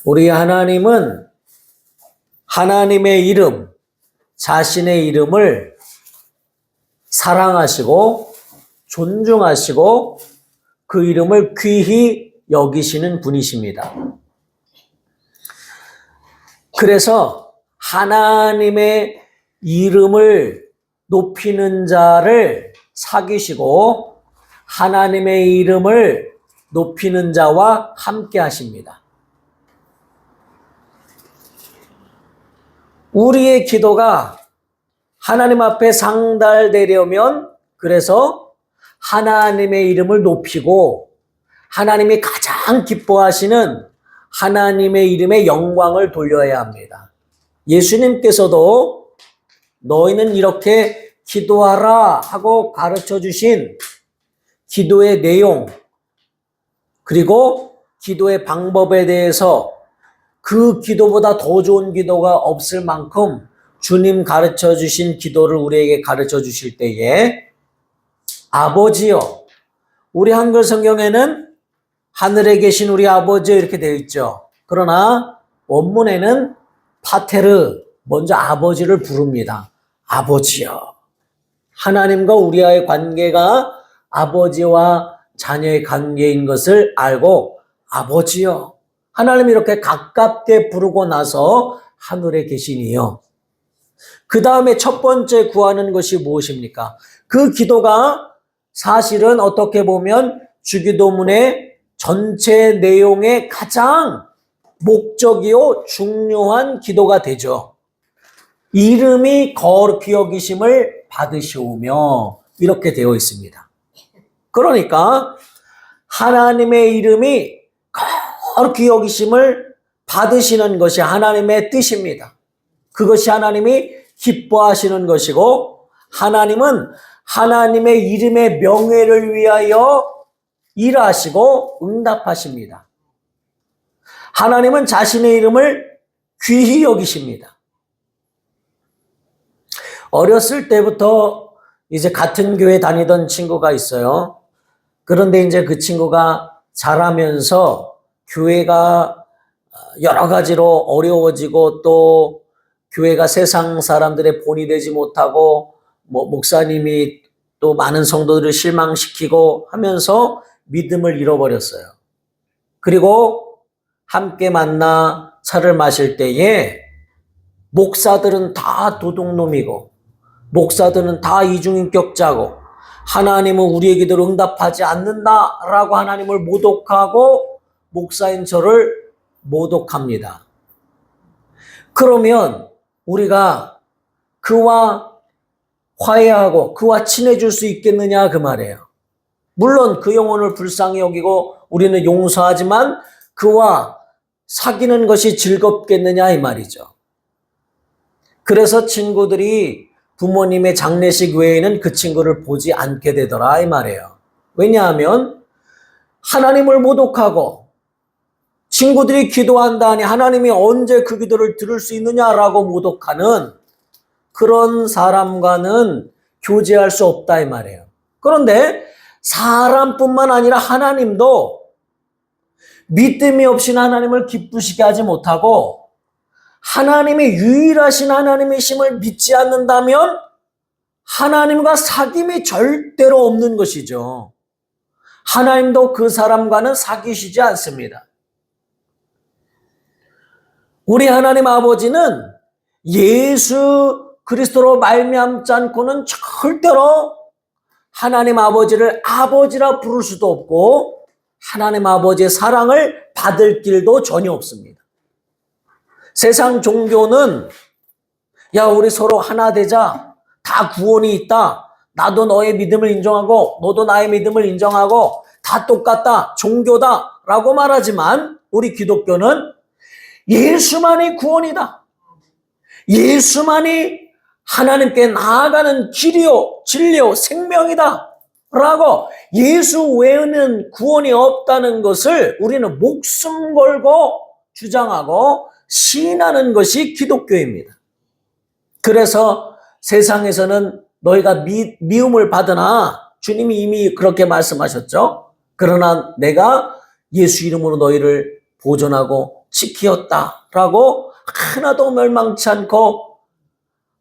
우리 하나님은 하나님의 이름, 자신의 이름을 사랑하시고 존중하시고 그 이름을 귀히 여기시는 분이십니다. 그래서 하나님의 이름을 높이는 자를 사귀시고 하나님의 이름을 높이는 자와 함께 하십니다. 우리의 기도가 하나님 앞에 상달되려면 그래서 하나님의 이름을 높이고 하나님이 가장 기뻐하시는 하나님의 이름의 영광을 돌려야 합니다. 예수님께서도 너희는 이렇게 기도하라 하고 가르쳐 주신 기도의 내용 그리고 기도의 방법에 대해서 그 기도보다 더 좋은 기도가 없을 만큼 주님 가르쳐 주신 기도를 우리에게 가르쳐 주실 때에 아버지여, 우리 한글 성경에는 하늘에 계신 우리 아버지여 이렇게 되어 있죠. 그러나 원문에는 파테르, 먼저 아버지를 부릅니다. 아버지여. 하나님과 우리와의 관계가 아버지와 자녀의 관계인 것을 알고 아버지여. 하나님 이렇게 가깝게 부르고 나서 하늘에 계시니요. 그 다음에 첫 번째 구하는 것이 무엇입니까? 그 기도가 사실은 어떻게 보면 주기도문의 전체 내용의 가장 목적이요 중요한 기도가 되죠. 이름이 거룩히 여기심을 받으시오며 이렇게 되어 있습니다. 그러니까 하나님의 이름이 거룩히 여기심을 받으시는 것이 하나님의 뜻입니다. 그것이 하나님이 기뻐하시는 것이고 하나님은 하나님의 이름의 명예를 위하여 일하시고 응답하십니다. 하나님은 자신의 이름을 귀히 여기십니다. 어렸을 때부터 이제 같은 교회 다니던 친구가 있어요. 그런데 이제 그 친구가 자라면서 교회가 여러 가지로 어려워지고 또 교회가 세상 사람들의 본이 되지 못하고 목사님이 또 많은 성도들을 실망시키고 하면서 믿음을 잃어버렸어요. 그리고 함께 만나 차를 마실 때에 목사들은 다 도둑놈이고 목사들은 다 이중인격자고 하나님은 우리의 기도를 응답하지 않는다라고 하나님을 모독하고 목사인 저를 모독합니다. 그러면 우리가 그와 화해하고 그와 친해질 수 있겠느냐 그 말이에요. 물론 그 영혼을 불쌍히 여기고 우리는 용서하지만 그와 사귀는 것이 즐겁겠느냐 이 말이죠. 그래서 친구들이 부모님의 장례식 외에는 그 친구를 보지 않게 되더라 이 말이에요. 왜냐하면 하나님을 모독하고 친구들이 기도한다니 하나님이 언제 그 기도를 들을 수 있느냐라고 모독하는 그런 사람과는 교제할 수 없다 이 말이에요. 그런데 사람뿐만 아니라 하나님도 믿음이 없이는 하나님을 기쁘시게 하지 못하고 하나님이 유일하신 하나님이심을 믿지 않는다면 하나님과 사귐이 절대로 없는 것이죠. 하나님도 그 사람과는 사귀시지 않습니다. 우리 하나님 아버지는 예수 그리스도로 말미암지 않고는 절대로 하나님 아버지를 아버지라 부를 수도 없고 하나님 아버지의 사랑을 받을 길도 전혀 없습니다. 세상 종교는 야 우리 서로 하나 되자, 다 구원이 있다, 나도 너의 믿음을 인정하고 너도 나의 믿음을 인정하고 다 똑같다, 종교다 라고 말하지만 우리 기독교는 예수만이 구원이다, 예수만이 하나님께 나아가는 길이요 진리요 생명이다 라고 예수 외에는 구원이 없다는 것을 우리는 목숨 걸고 주장하고 시인하는 것이 기독교입니다. 그래서 세상에서는 너희가 미움을 받으나 주님이 이미 그렇게 말씀하셨죠. 그러나 내가 예수 이름으로 너희를 보존하고 지키었다라고 하나도 멸망치 않고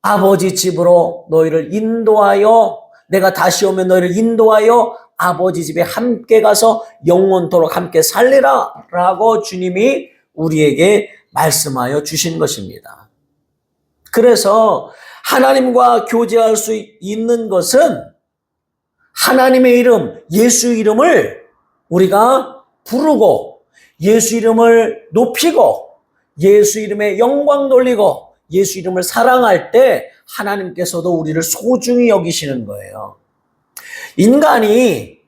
아버지 집으로 너희를 인도하여 내가 다시 오면 너희를 인도하여 아버지 집에 함께 가서 영원토록 함께 살리라 라고 주님이 우리에게 말씀하여 주신 것입니다. 그래서 하나님과 교제할 수 있는 것은 하나님의 이름, 예수 이름을 우리가 부르고 예수 이름을 높이고 예수 이름에 영광 돌리고 예수 이름을 사랑할 때 하나님께서도 우리를 소중히 여기시는 거예요. 인간이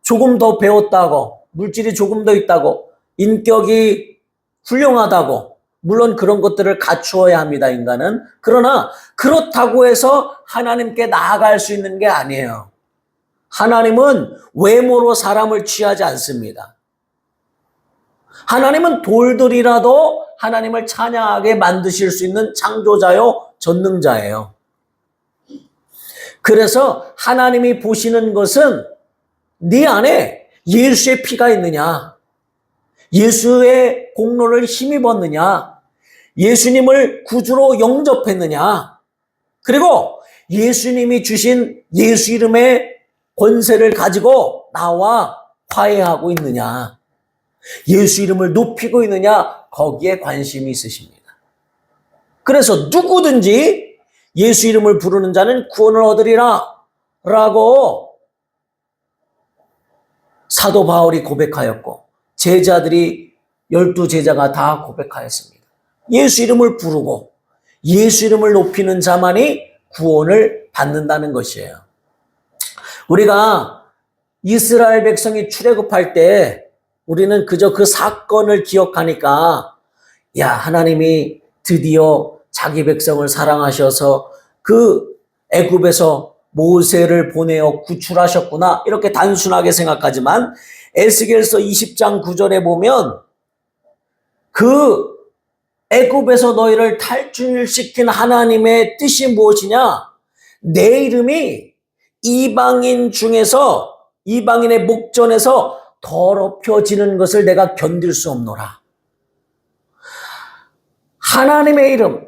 조금 더 배웠다고, 물질이 조금 더 있다고, 인격이 훌륭하다고, 물론 그런 것들을 갖추어야 합니다, 인간은. 그러나 그렇다고 해서 하나님께 나아갈 수 있는 게 아니에요. 하나님은 외모로 사람을 취하지 않습니다. 하나님은 돌들이라도 하나님을 찬양하게 만드실 수 있는 창조자요, 전능자예요. 그래서 하나님이 보시는 것은 네 안에 예수의 피가 있느냐, 예수의 공로를 힘입었느냐, 예수님을 구주로 영접했느냐, 그리고 예수님이 주신 예수 이름의 권세를 가지고 나와 화해하고 있느냐, 예수 이름을 높이고 있느냐, 거기에 관심이 있으십니다. 그래서 누구든지 예수 이름을 부르는 자는 구원을 얻으리라 라고 사도 바울이 고백하였고 제자들이 12제자가 다 고백하였습니다. 예수 이름을 부르고 예수 이름을 높이는 자만이 구원을 받는다는 것이에요. 우리가 이스라엘 백성이 출애굽할 때 우리는 그저 그 사건을 기억하니까 야, 하나님이 드디어 자기 백성을 사랑하셔서 그 애굽에서 모세를 보내어 구출하셨구나 이렇게 단순하게 생각하지만 에스겔서 20장 9절에 보면 그 애굽에서 너희를 탈출시킨 하나님의 뜻이 무엇이냐? 내 이름이 이방인 중에서 이방인의 목전에서 더럽혀지는 것을 내가 견딜 수 없노라. 하나님의 이름,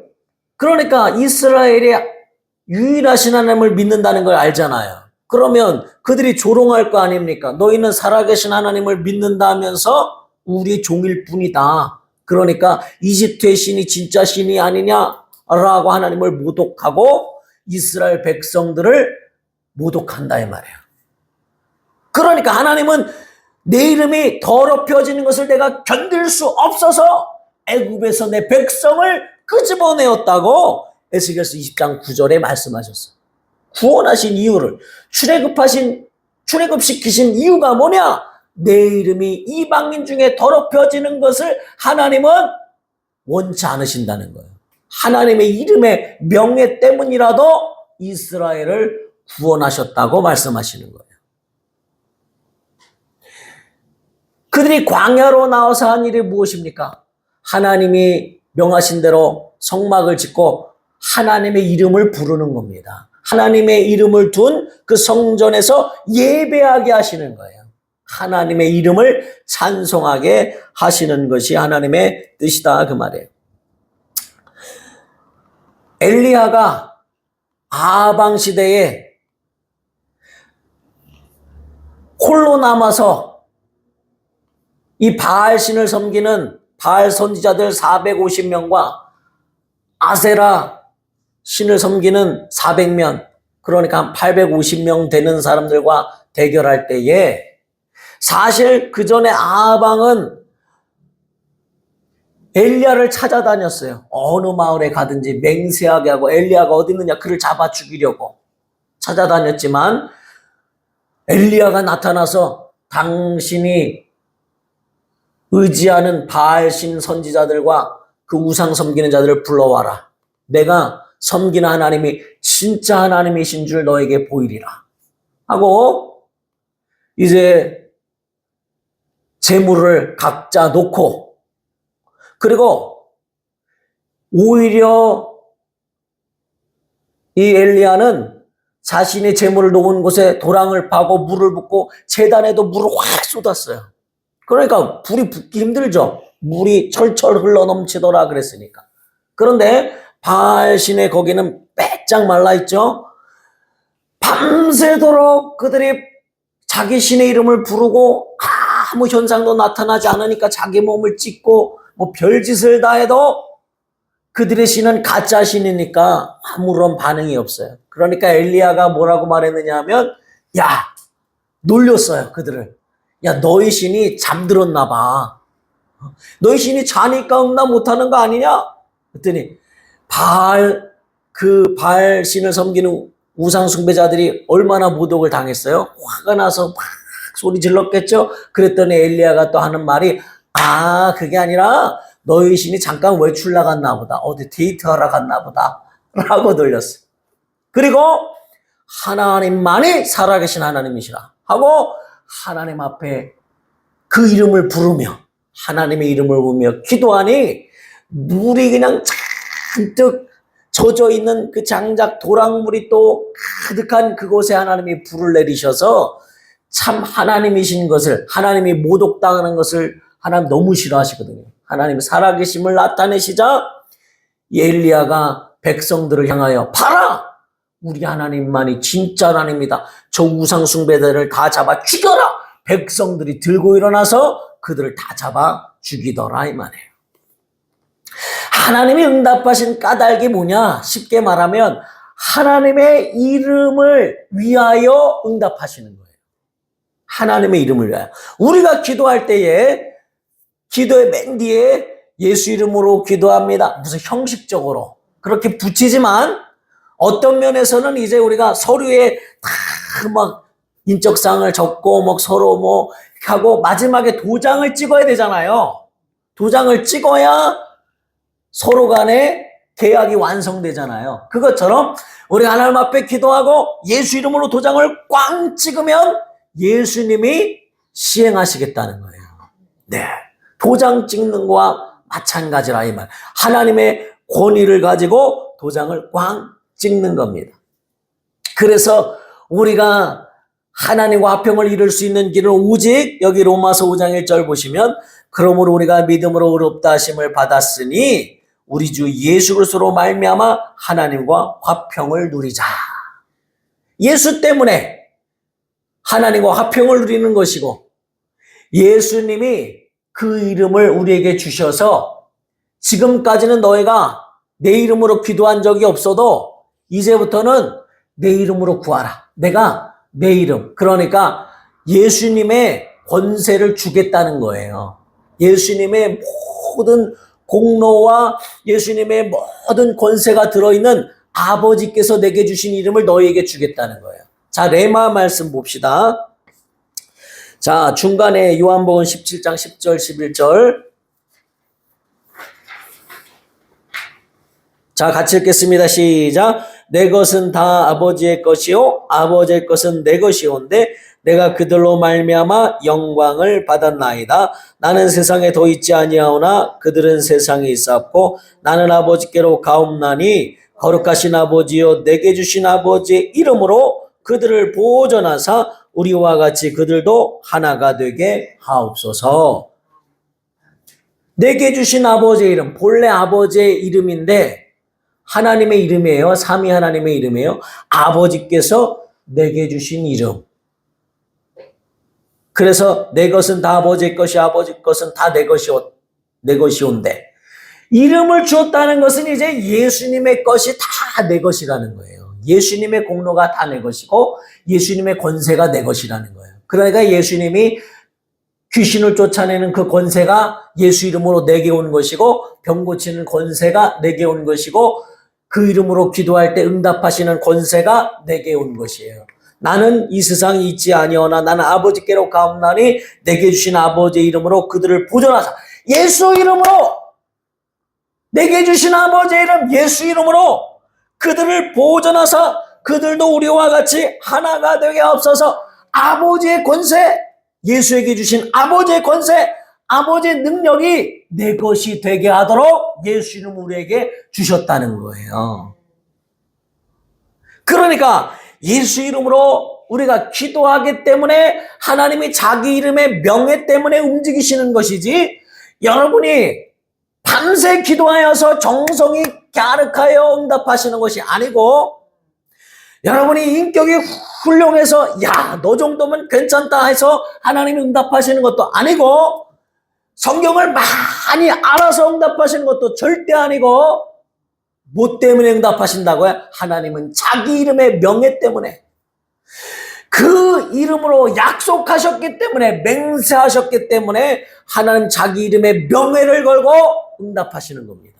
그러니까 이스라엘의 유일하신 하나님을 믿는다는 걸 알잖아요. 그러면 그들이 조롱할 거 아닙니까? 너희는 살아계신 하나님을 믿는다면서 우리 종일 뿐이다. 그러니까 이집트의 신이 진짜 신이 아니냐라고 하나님을 모독하고 이스라엘 백성들을 모독한다 이 말이에요. 그러니까 하나님은 내 이름이 더럽혀지는 것을 내가 견딜 수 없어서 애굽에서 내 백성을 끄집어내었다고 에스겔서 20장 9절에 말씀하셨어요. 구원하신 이유를 출애굽시키신 이유가 뭐냐? 내 이름이 이방인 중에 더럽혀지는 것을 하나님은 원치 않으신다는 거예요. 하나님의 이름의 명예 때문이라도 이스라엘을 구원하셨다고 말씀하시는 거예요. 그들이 광야로 나와서 한 일이 무엇입니까? 하나님이 명하신 대로 성막을 짓고 하나님의 이름을 부르는 겁니다. 하나님의 이름을 둔 그 성전에서 예배하게 하시는 거예요. 하나님의 이름을 찬송하게 하시는 것이 하나님의 뜻이다 그 말이에요. 엘리야가 아방 시대에 홀로 남아서 이 바알 신을 섬기는 바알 선지자들 450명과 아세라 신을 섬기는 400명, 그러니까 한 850명 되는 사람들과 대결할 때에 사실 그 전에 아방은 엘리야를 찾아다녔어요. 어느 마을에 가든지 맹세하게 하고 엘리야가 어디 있느냐 그를 잡아 죽이려고 찾아다녔지만 엘리야가 나타나서 당신이 의지하는 바알신 선지자들과 그 우상 섬기는 자들을 불러와라. 내가 섬기는 하나님이 진짜 하나님이신 줄 너에게 보이리라. 하고 이제 재물을 각자 놓고 그리고 오히려 이 엘리야는 자신의 재물을 놓은 곳에 도랑을 파고 물을 붓고 제단에도 물을 확 쏟았어요. 그러니까 불이 붙기 힘들죠. 물이 철철 흘러넘치더라 그랬으니까. 그런데 바알신의 거기는 빼짝 말라있죠. 밤새도록 그들이 자기 신의 이름을 부르고 아무 현상도 나타나지 않으니까 자기 몸을 찢고 뭐 별짓을 다 해도 그들의 신은 가짜 신이니까 아무런 반응이 없어요. 그러니까 엘리야가 뭐라고 말했느냐 하면, 야, 놀렸어요, 그들을. 야, 너희 신이 잠들었나 봐. 너희 신이 자니까 응답 못하는 거 아니냐? 그랬더니 바알 신을 섬기는 우상 숭배자들이 얼마나 모독을 당했어요? 화가 나서 막 소리 질렀겠죠? 그랬더니 엘리야가 또 하는 말이, 그게 아니라 너희 신이 잠깐 외출 나갔나 보다. 어디 데이트하러 갔나 보다. 라고 놀렸어요. 그리고 하나님만이 살아계신 하나님이시라 하고 하나님 앞에 그 이름을 부르며 하나님의 이름을 부르며 기도하니 물이 그냥 잔뜩 젖어 있는 그 장작 도랑물이 또 가득한 그곳에 하나님이 불을 내리셔서 참 하나님이신 것을, 하나님이 모독당하는 것을 하나님 너무 싫어하시거든요. 하나님 살아계심을 나타내시자 엘리야가 백성들을 향하여, 봐라! 우리 하나님만이 진짜 하나님이다. 저 우상 숭배자를 다 잡아 죽여라! 백성들이 들고 일어나서 그들을 다 잡아 죽이더라 이 말이에요. 하나님이 응답하신 까닭이 뭐냐? 쉽게 말하면 하나님의 이름을 위하여 응답하시는 거예요. 하나님의 이름을 위하여. 우리가 기도할 때에 기도의 맨 뒤에 예수 이름으로 기도합니다. 무슨 형식적으로 그렇게 붙이지만 어떤 면에서는 이제 우리가 서류에 다 막 인적사항을 적고 막 서로 뭐 하고 마지막에 도장을 찍어야 되잖아요. 도장을 찍어야 서로 간에 계약이 완성되잖아요. 그것처럼 우리 하나님 앞에 기도하고 예수 이름으로 도장을 꽝 찍으면 예수님이 시행하시겠다는 거예요. 네. 도장 찍는 거와 마찬가지라 이 말. 하나님의 권위를 가지고 도장을 꽝 찍는 겁니다. 그래서 우리가 하나님과 화평을 이룰 수 있는 길은 오직 여기 로마서 5장 1절 보시면 그러므로 우리가 믿음으로 의롭다 하심을 받았으니 우리 주 예수 그리스도로 말미암아 하나님과 화평을 누리자. 예수 때문에 하나님과 화평을 누리는 것이고 예수님이 그 이름을 우리에게 주셔서 지금까지는 너희가 내 이름으로 기도한 적이 없어도 이제부터는 내 이름으로 구하라. 내가 내 이름. 그러니까 예수님의 권세를 주겠다는 거예요. 예수님의 모든 공로와 예수님의 모든 권세가 들어있는 아버지께서 내게 주신 이름을 너희에게 주겠다는 거예요. 자, 레마 말씀 봅시다. 자, 중간에 요한복음 17장 10절 11절. 자, 같이 읽겠습니다. 시작. 내 것은 다 아버지의 것이요 아버지의 것은 내 것이온데 내가 그들로 말미암아 영광을 받았나이다. 나는 세상에 더 있지 아니하오나 그들은 세상에 있었고 나는 아버지께로 가옵나니 거룩하신 아버지여 내게 주신 아버지의 이름으로 그들을 보존하사 우리와 같이 그들도 하나가 되게 하옵소서. 내게 주신 아버지의 이름, 본래 아버지의 이름인데 하나님의 이름이에요. 삼위 하나님의 이름이에요. 아버지께서 내게 주신 이름. 그래서 내 것은 다 아버지의 것이 아버지 것은 다 내 것이온데 이름을 주었다는 것은 이제 예수님의 것이 다 내 것이라는 거예요. 예수님의 공로가 다 내 것이고 예수님의 권세가 내 것이라는 거예요. 그러니까 예수님이 귀신을 쫓아내는 그 권세가 예수 이름으로 내게 온 것이고 병 고치는 권세가 내게 온 것이고 그 이름으로 기도할 때 응답하시는 권세가 내게 온 것이에요. 나는 이 세상에 있지 아니하오나 나는 아버지께로 가옵나니 내게 주신 아버지의 이름으로 그들을 보존하사 예수 이름으로 내게 주신 아버지의 이름 예수 이름으로 그들을 보존하사 그들도 우리와 같이 하나가 되게 하옵소서. 아버지의 권세, 예수에게 주신 아버지의 권세, 아버지의 능력이 내 것이 되게 하도록 예수 이름 우리에게 주셨다는 거예요. 그러니까 예수 이름으로 우리가 기도하기 때문에 하나님이 자기 이름의 명예 때문에 움직이시는 것이지, 여러분이 밤새 기도하여서 정성이 갸륵하여 응답하시는 것이 아니고, 여러분이 인격이 훌륭해서 야, 너 정도면 괜찮다 해서 하나님이 응답하시는 것도 아니고, 성경을 많이 알아서 응답하시는 것도 절대 아니고, 뭐 때문에 응답하신다고요? 하나님은 자기 이름의 명예 때문에, 그 이름으로 약속하셨기 때문에, 맹세하셨기 때문에 하나님 자기 이름의 명예를 걸고 응답하시는 겁니다.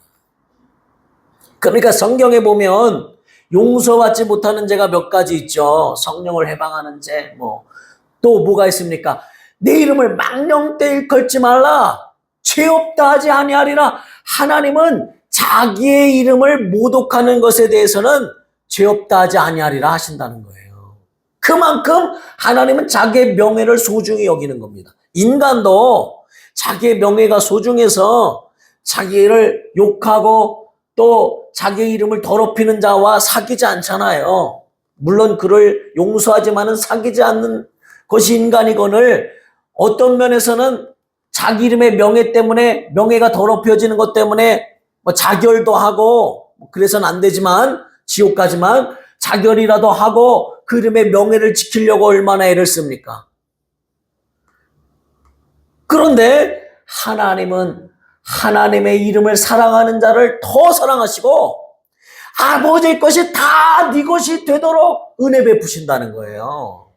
그러니까 성경에 보면 용서받지 못하는 죄가 몇 가지 있죠. 성령을 해방하는 죄, 또 뭐가 있습니까? 내 이름을 망령되이 일컬지 말라. 죄 없다 하지 아니하리라. 하나님은 자기의 이름을 모독하는 것에 대해서는 죄 없다 하지 아니하리라 하신다는 거예요. 그만큼 하나님은 자기의 명예를 소중히 여기는 겁니다. 인간도 자기의 명예가 소중해서 자기를 욕하고 또 자기의 이름을 더럽히는 자와 사귀지 않잖아요. 물론 그를 용서하지만은 사귀지 않는 것이 인간이거늘, 어떤 면에서는 자기 이름의 명예 때문에, 명예가 더럽혀지는 것 때문에 자결도 하고, 그래서는 안 되지만, 지옥 가지만 자결이라도 하고 그 이름의 명예를 지키려고 얼마나 애를 씁니까? 그런데 하나님은 하나님의 이름을 사랑하는 자를 더 사랑하시고, 아버지의 것이 다 네 것이 되도록 은혜 베푸신다는 거예요.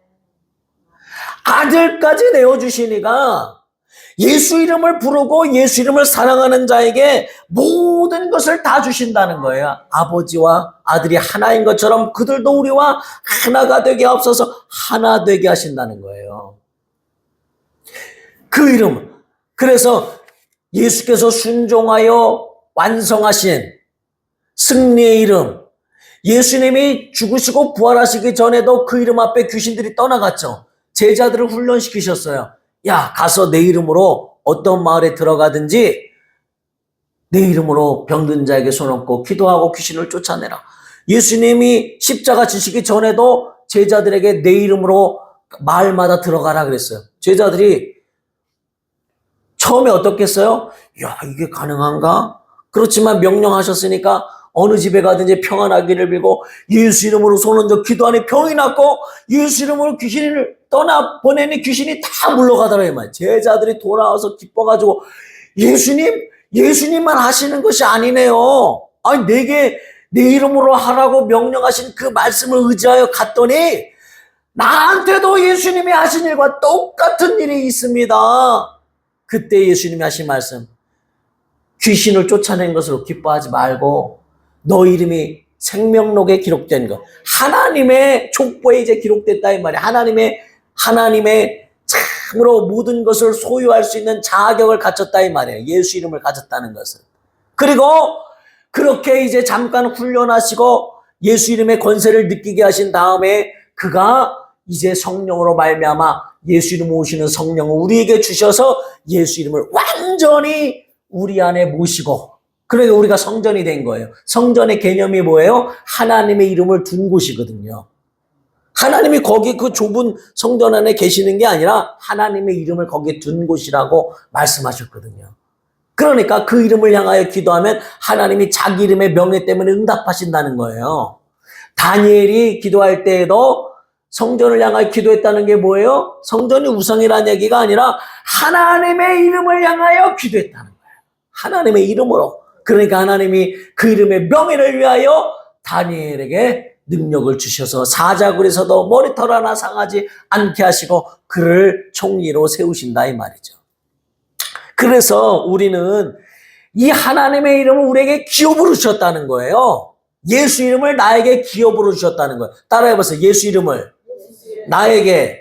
아들까지 내어주시니까 예수 이름을 부르고 예수 이름을 사랑하는 자에게 모든 것을 다 주신다는 거예요. 아버지와 아들이 하나인 것처럼 그들도 우리와 하나가 되게 앞서서 하나 되게 하신다는 거예요. 그 이름, 그래서 예수께서 순종하여 완성하신 승리의 이름, 예수님이 죽으시고 부활하시기 전에도 그 이름 앞에 귀신들이 떠나갔죠. 제자들을 훈련시키셨어요. 야, 가서 내 이름으로 어떤 마을에 들어가든지 내 이름으로 병든 자에게 손 얹고 기도하고 귀신을 쫓아내라. 예수님이 십자가 지시기 전에도 제자들에게 내 이름으로 마을마다 들어가라 그랬어요. 제자들이 처음에 어떻겠어요? 야, 이게 가능한가? 그렇지만 명령하셨으니까 어느 집에 가든지 평안하기를 빌고 예수 이름으로 손 얹어 기도하니 병이 낫고, 예수 이름으로 귀신을 떠나 보내니 귀신이 다 물러가더라 이 말. 제자들이 돌아와서 기뻐가지고 예수님만 하시는 것이 아니네요. 아니, 내게 내 이름으로 하라고 명령하신 그 말씀을 의지하여 갔더니 나한테도 예수님이 하신 일과 똑같은 일이 있습니다. 그때 예수님이 하신 말씀, 귀신을 쫓아낸 것으로 기뻐하지 말고 너 이름이 생명록에 기록된 것, 하나님의 족보에 이제 기록됐다 이 말이야. 하나님의 참으로 모든 것을 소유할 수 있는 자격을 갖췄다 이 말이에요. 예수 이름을 가졌다는 것은. 그리고 그렇게 이제 잠깐 훈련하시고 예수 이름의 권세를 느끼게 하신 다음에 그가 이제 성령으로 말미암아 예수 이름 오시는 성령을 우리에게 주셔서 예수 이름을 완전히 우리 안에 모시고, 그러니까 우리가 성전이 된 거예요. 성전의 개념이 뭐예요? 하나님의 이름을 둔 곳이거든요. 하나님이 거기 그 좁은 성전 안에 계시는 게 아니라 하나님의 이름을 거기에 둔 곳이라고 말씀하셨거든요. 그러니까 그 이름을 향하여 기도하면 하나님이 자기 이름의 명예 때문에 응답하신다는 거예요. 다니엘이 기도할 때에도 성전을 향하여 기도했다는 게 뭐예요? 성전이 우상이라는 얘기가 아니라 하나님의 이름을 향하여 기도했다는 거예요. 하나님의 이름으로. 그러니까 하나님이 그 이름의 명예를 위하여 다니엘에게 능력을 주셔서 사자굴에서도 머리털 하나 상하지 않게 하시고 그를 총리로 세우신다 이 말이죠. 그래서 우리는 이 하나님의 이름을 우리에게 기업으로 주셨다는 거예요. 예수 이름을 나에게 기업으로 주셨다는 거예요. 따라해보세요. 예수 이름을 나에게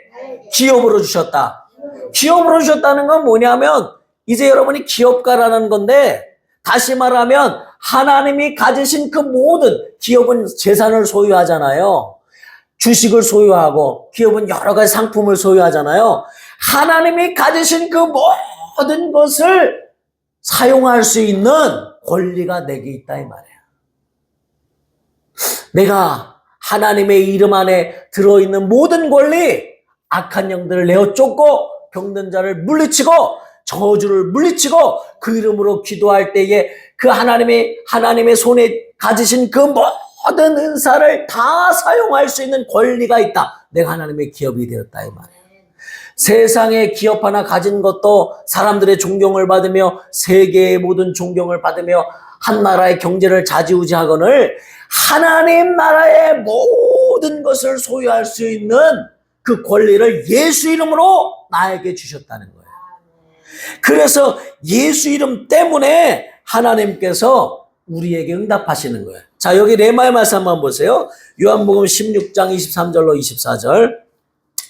기업으로 주셨다. 기업으로 주셨다는 건 뭐냐면 이제 여러분이 기업가라는 건데, 다시 말하면 하나님이 가지신 그 모든, 기업은 재산을 소유하잖아요. 주식을 소유하고 기업은 여러 가지 상품을 소유하잖아요. 하나님이 가지신 그 모든 것을 사용할 수 있는 권리가 내게 있다 이 말이에요. 내가 하나님의 이름 안에 들어있는 모든 권리, 악한 영들을 내어 쫓고 병든 자를 물리치고 저주를 물리치고 그 이름으로 기도할 때에 그 하나님의 손에 가지신 그 모든 은사를 다 사용할 수 있는 권리가 있다. 내가 하나님의 기업이 되었다 이 말이에요. 세상의 기업 하나 가진 것도 사람들의 존경을 받으며 세계의 모든 존경을 받으며 한 나라의 경제를 좌지우지하거늘 하나님 나라의 모든 것을 소유할 수 있는 그 권리를 예수 이름으로 나에게 주셨다는 거예요. 그래서 예수 이름 때문에 하나님께서 우리에게 응답하시는 거예요. 자, 여기 레마의 말씀 한번 보세요. 요한복음 16장 23절로 24절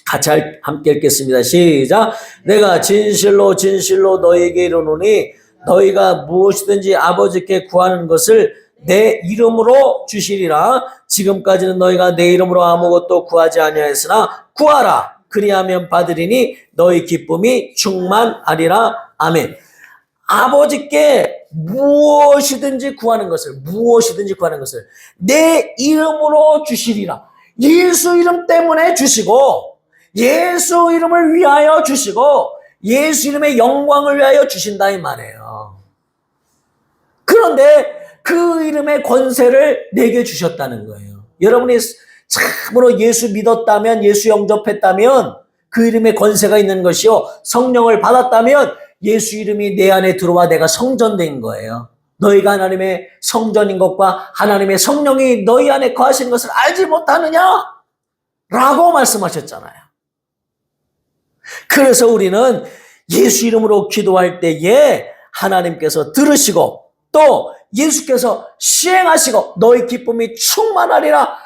같이 함께 읽겠습니다. 시작. 내가 진실로 진실로 너희에게 이르노니 너희가 무엇이든지 아버지께 구하는 것을 내 이름으로 주시리라. 지금까지는 너희가 내 이름으로 아무것도 구하지 아니하였으나 구하라. 그리하면 받으리니 너희 기쁨이 충만하리라. 아멘. 아버지께 무엇이든지 구하는 것을 내 이름으로 주시리라. 예수 이름 때문에 주시고 예수 이름을 위하여 주시고 예수 이름의 영광을 위하여 주신다 이 말이에요. 그런데 그 이름의 권세를 내게 주셨다는 거예요. 여러분이 참으로 예수 믿었다면, 예수 영접했다면 그 이름의 권세가 있는 것이요, 성령을 받았다면 예수 이름이 내 안에 들어와 내가 성전된 거예요. 너희가 하나님의 성전인 것과 하나님의 성령이 너희 안에 거하신 것을 알지 못하느냐? 라고 말씀하셨잖아요. 그래서 우리는 예수 이름으로 기도할 때에 하나님께서 들으시고 또 예수께서 시행하시고 너희 기쁨이 충만하리라.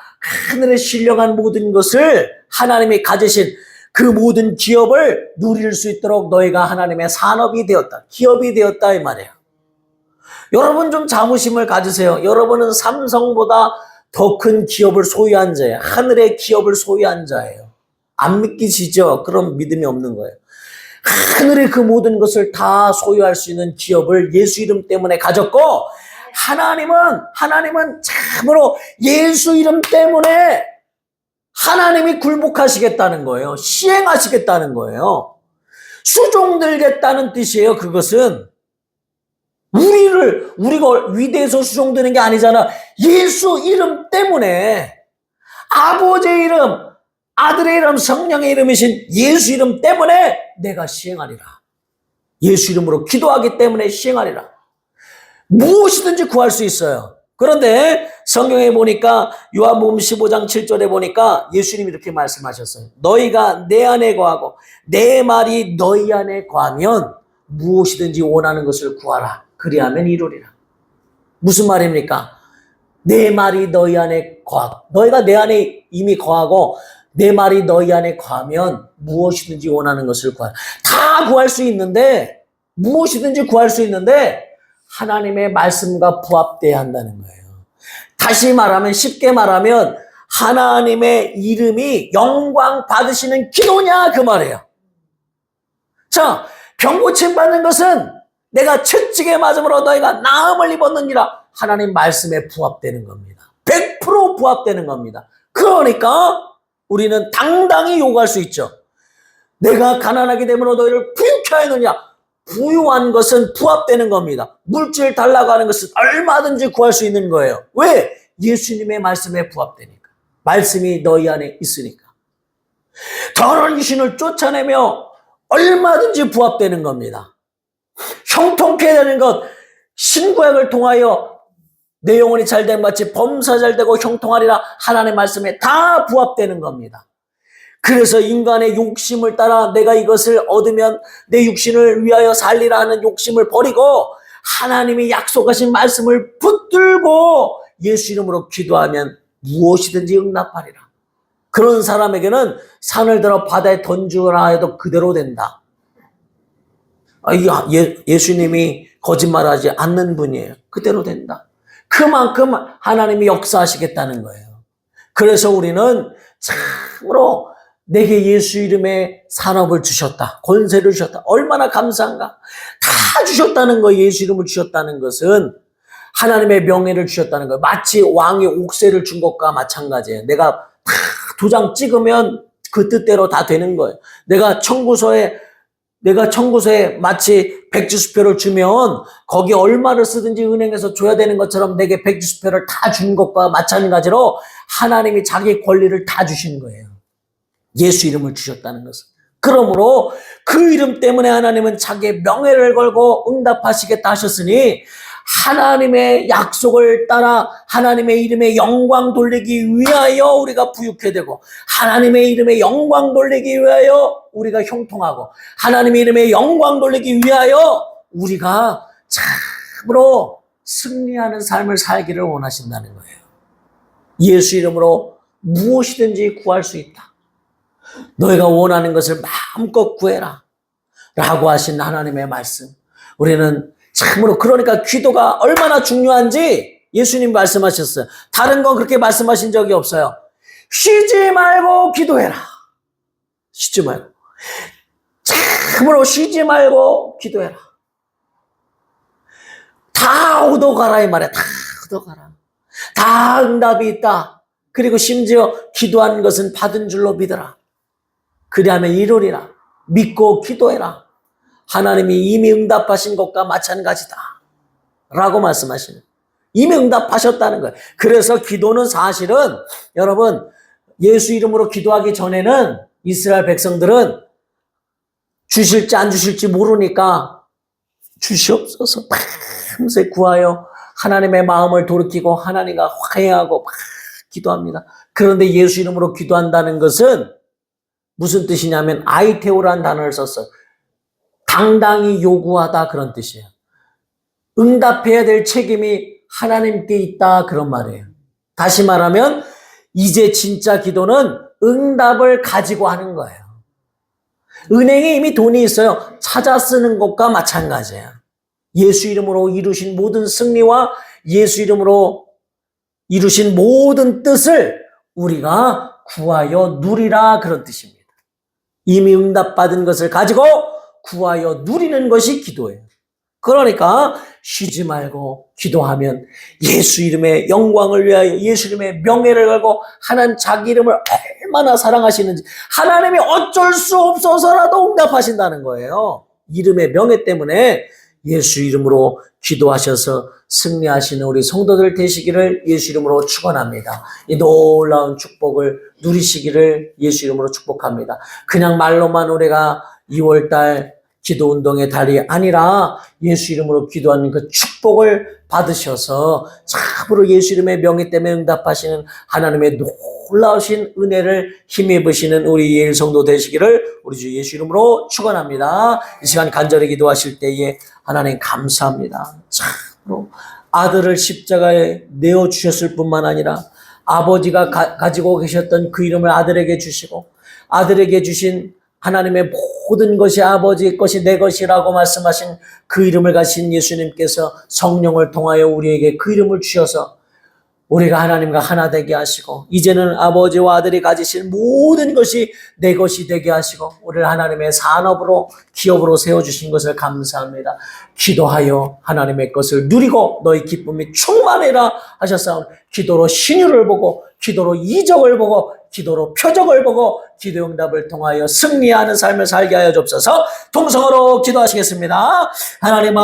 하늘에 신령한 모든 것을 하나님이 가지신 그 모든 기업을 누릴 수 있도록 너희가 하나님의 산업이 되었다, 기업이 되었다 이 말이에요. 여러분 좀 자부심을 가지세요. 여러분은 삼성보다 더 큰 기업을 소유한 자예요. 하늘의 기업을 소유한 자예요. 안 믿기시죠? 그럼 믿음이 없는 거예요. 하늘의 그 모든 것을 다 소유할 수 있는 기업을 예수 이름 때문에 가졌고 하나님은 참으로 예수 이름 때문에 하나님이 굴복하시겠다는 거예요. 시행하시겠다는 거예요. 수종들겠다는 뜻이에요. 그것은 우리가 위대해서 수종드는 게 아니잖아. 예수 이름 때문에 아버지의 이름, 아들의 이름, 성령의 이름이신 예수 이름 때문에 내가 시행하리라. 예수 이름으로 기도하기 때문에 시행하리라. 무엇이든지 구할 수 있어요. 그런데 성경에 보니까 요한복음 15장 7절에 보니까 예수님이 이렇게 말씀하셨어요. 너희가 내 안에 거하고 내 말이 너희 안에 거하면 무엇이든지 원하는 것을 구하라. 그리하면 이루리라. 무슨 말입니까? 내 말이 너희 안에 거하고 너희가 내 안에 이미 거하고 내 말이 너희 안에 거하면 무엇이든지 원하는 것을 구하라. 다 구할 수 있는데 무엇이든지 구할 수 있는데 하나님의 말씀과 부합돼야 한다는 거예요. 다시 말하면 쉽게 말하면 하나님의 이름이 영광 받으시는 기도냐 그 말이에요. 자, 병고침 받는 것은 내가 채찍에 맞음으로 너희가 나음을 입었느니라. 하나님 말씀에 부합되는 겁니다. 100% 부합되는 겁니다. 그러니까 우리는 당당히 요구할 수 있죠. 내가 가난하게 됨으로 너희를 부유케 하였느냐. 부유한 것은 부합되는 겁니다. 물질 달라고 하는 것은 얼마든지 구할 수 있는 거예요. 왜? 예수님의 말씀에 부합되니까. 말씀이 너희 안에 있으니까. 더러운 귀신을 쫓아내며 얼마든지 부합되는 겁니다. 형통케 되는 것, 신구약을 통하여 내 영혼이 잘된 마치 범사 잘되고 형통하리라. 하나님의 말씀에 다 부합되는 겁니다. 그래서 인간의 욕심을 따라 내가 이것을 얻으면 내 육신을 위하여 살리라 하는 욕심을 버리고 하나님이 약속하신 말씀을 붙들고 예수 이름으로 기도하면 무엇이든지 응답하리라. 그런 사람에게는 산을 들어 바다에 던지라 해도 그대로 된다. 예수님이 거짓말하지 않는 분이에요. 그대로 된다. 그만큼 하나님이 역사하시겠다는 거예요. 그래서 우리는 참으로 내게 예수 이름의 산업을 주셨다. 권세를 주셨다. 얼마나 감사한가. 다 주셨다는 거, 예수 이름을 주셨다는 것은 하나님의 명예를 주셨다는 거예요. 마치 왕이 옥새를 준 것과 마찬가지예요. 내가 다 도장 찍으면 그 뜻대로 다 되는 거예요. 내가 청구서에 마치 백지수표를 주면 거기에 얼마를 쓰든지 은행에서 줘야 되는 것처럼 내게 백지수표를 다 준 것과 마찬가지로 하나님이 자기 권리를 다 주신 거예요. 예수 이름을 주셨다는 것은. 그러므로 그 이름 때문에 하나님은 자기의 명예를 걸고 응답하시겠다 하셨으니 하나님의 약속을 따라 하나님의 이름에 영광 돌리기 위하여 우리가 부유케 되고, 하나님의 이름에 영광 돌리기 위하여 우리가 형통하고, 하나님의 이름에 영광 돌리기 위하여 우리가 참으로 승리하는 삶을 살기를 원하신다는 거예요. 예수 이름으로 무엇이든지 구할 수 있다. 너희가 원하는 것을 마음껏 구해라 라고 하신 하나님의 말씀. 우리는 참으로, 그러니까 기도가 얼마나 중요한지 예수님 말씀하셨어요. 다른 건 그렇게 말씀하신 적이 없어요. 쉬지 말고 기도해라. 쉬지 말고. 참으로 쉬지 말고 기도해라. 다 얻어가라 이 말이야. 다 얻어가라. 다 응답이 있다. 그리고 심지어 기도한 것은 받은 줄로 믿어라. 그리하면 이루리라. 믿고 기도해라. 하나님이 이미 응답하신 것과 마찬가지다 라고 말씀하시는, 이미 응답하셨다는 거예요. 그래서 기도는 사실은, 여러분, 예수 이름으로 기도하기 전에는 이스라엘 백성들은 주실지 안 주실지 모르니까 주시옵소서 밤새 구하여 하나님의 마음을 돌이키고 하나님과 화해하고 막 기도합니다. 그런데 예수 이름으로 기도한다는 것은 무슨 뜻이냐면 아이테오라는 단어를 썼어요. 당당히 요구하다, 그런 뜻이에요. 응답해야 될 책임이 하나님께 있다, 그런 말이에요. 다시 말하면 이제 진짜 기도는 응답을 가지고 하는 거예요. 은행에 이미 돈이 있어요. 찾아 쓰는 것과 마찬가지예요. 예수 이름으로 이루신 모든 승리와 예수 이름으로 이루신 모든 뜻을 우리가 구하여 누리라, 그런 뜻입니다. 이미 응답받은 것을 가지고 구하여 누리는 것이 기도예요. 그러니까 쉬지 말고 기도하면 예수 이름의 영광을 위하여, 예수 이름의 명예를 걸고, 하나님 자기 이름을 얼마나 사랑하시는지 하나님이 어쩔 수 없어서라도 응답하신다는 거예요. 이름의 명예 때문에 예수 이름으로 기도하셔서 승리하시는 우리 성도들 되시기를 예수 이름으로 축원합니다. 이 놀라운 축복을 누리시기를 예수 이름으로 축복합니다. 그냥 말로만 우리가 2월달 기도운동의 달이 아니라 예수 이름으로 기도하는 그 축복을 받으셔서 참으로 예수 이름의 명예 때문에 응답하시는 하나님의 놀라우신 은혜를 힘입으시는 우리 예일 성도 되시기를 우리 주 예수 이름으로 축원합니다. 이 시간 간절히 기도하실 때에 하나님 감사합니다. 참으로 아들을 십자가에 내어주셨을 뿐만 아니라 아버지가 가지고 계셨던 그 이름을 아들에게 주시고, 아들에게 주신 하나님의 모든 것이 아버지의 것이 내 것이라고 말씀하신 그 이름을 가신 예수님께서 성령을 통하여 우리에게 그 이름을 주셔서 우리가 하나님과 하나 되게 하시고, 이제는 아버지와 아들이 가지신 모든 것이 내 것이 되게 하시고 우리를 하나님의 산업으로, 기업으로 세워주신 것을 감사합니다. 기도하여 하나님의 것을 누리고 너희 기쁨이 충만해라 하셨사오니, 기도로 신유를 보고, 기도로 이적을 보고, 기도로 표적을 보고, 기도 응답을 통하여 승리하는 삶을 살게 하여 주옵소서. 통성으로 기도하시겠습니다. 하나님